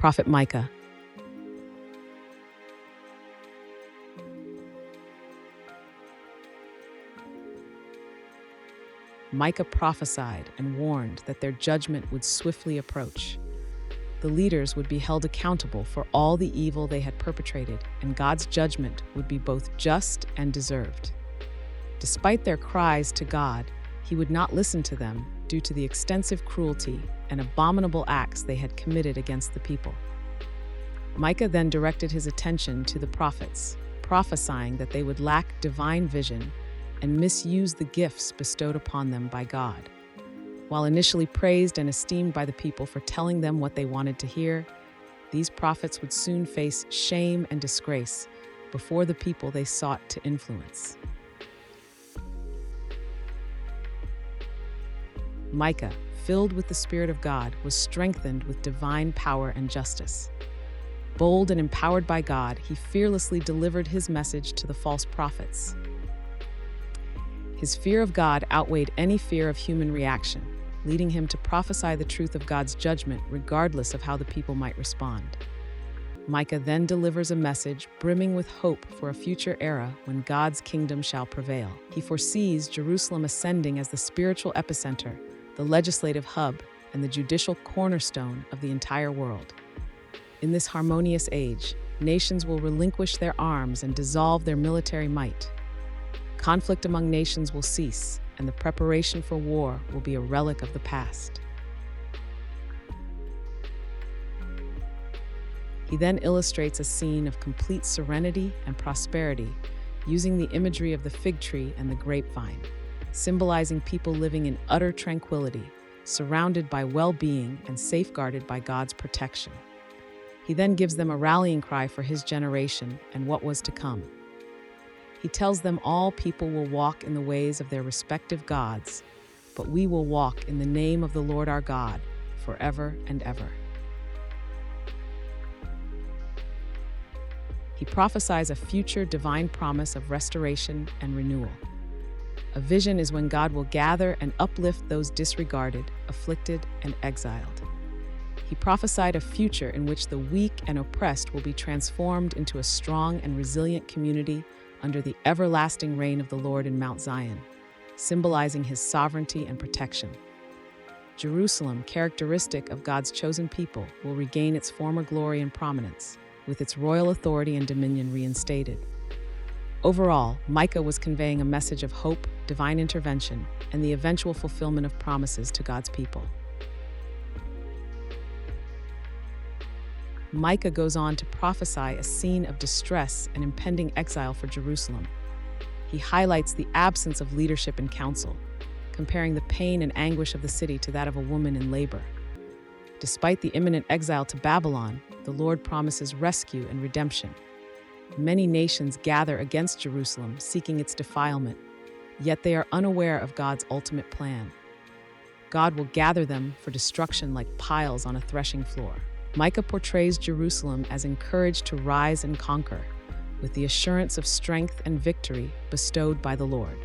Prophet Micah. Micah prophesied and warned that their judgment would swiftly approach. The leaders would be held accountable for all the evil they had perpetrated, and God's judgment would be both just and deserved. Despite their cries to God, He would not listen to them due to the extensive cruelty and abominable acts they had committed against the people. Micah then directed his attention to the prophets, prophesying that they would lack divine vision and misuse the gifts bestowed upon them by God. While initially praised and esteemed by the people for telling them what they wanted to hear, these prophets would soon face shame and disgrace before the people they sought to influence. Micah, filled with the Spirit of God, was strengthened with divine power and justice. Bold and empowered by God, he fearlessly delivered his message to the false prophets. His fear of God outweighed any fear of human reaction, leading him to prophesy the truth of God's judgment regardless of how the people might respond. Micah then delivers a message brimming with hope for a future era when God's kingdom shall prevail. He foresees Jerusalem ascending as the spiritual epicenter, the legislative hub, and the judicial cornerstone of the entire world. In this harmonious age, nations will relinquish their arms and dissolve their military might. Conflict among nations will cease, and the preparation for war will be a relic of the past. He then illustrates a scene of complete serenity and prosperity, using the imagery of the fig tree and the grapevine, symbolizing people living in utter tranquility, surrounded by well-being and safeguarded by God's protection. He then gives them a rallying cry for his generation and what was to come. He tells them all people will walk in the ways of their respective gods, but we will walk in the name of the Lord our God forever and ever. He prophesies a future divine promise of restoration and renewal. A vision is when God will gather and uplift those disregarded, afflicted, and exiled. He prophesied a future in which the weak and oppressed will be transformed into a strong and resilient community under the everlasting reign of the Lord in Mount Zion, symbolizing his sovereignty and protection. Jerusalem, characteristic of God's chosen people, will regain its former glory and prominence, with its royal authority and dominion reinstated. Overall, Micah was conveying a message of hope, divine intervention, and the eventual fulfillment of promises to God's people. Micah goes on to prophesy a scene of distress and impending exile for Jerusalem. He highlights the absence of leadership and counsel, comparing the pain and anguish of the city to that of a woman in labor. Despite the imminent exile to Babylon, the Lord promises rescue and redemption. Many nations gather against Jerusalem, seeking its defilement, yet they are unaware of God's ultimate plan. God will gather them for destruction like piles on a threshing floor. Micah portrays Jerusalem as encouraged to rise and conquer, with the assurance of strength and victory bestowed by the Lord.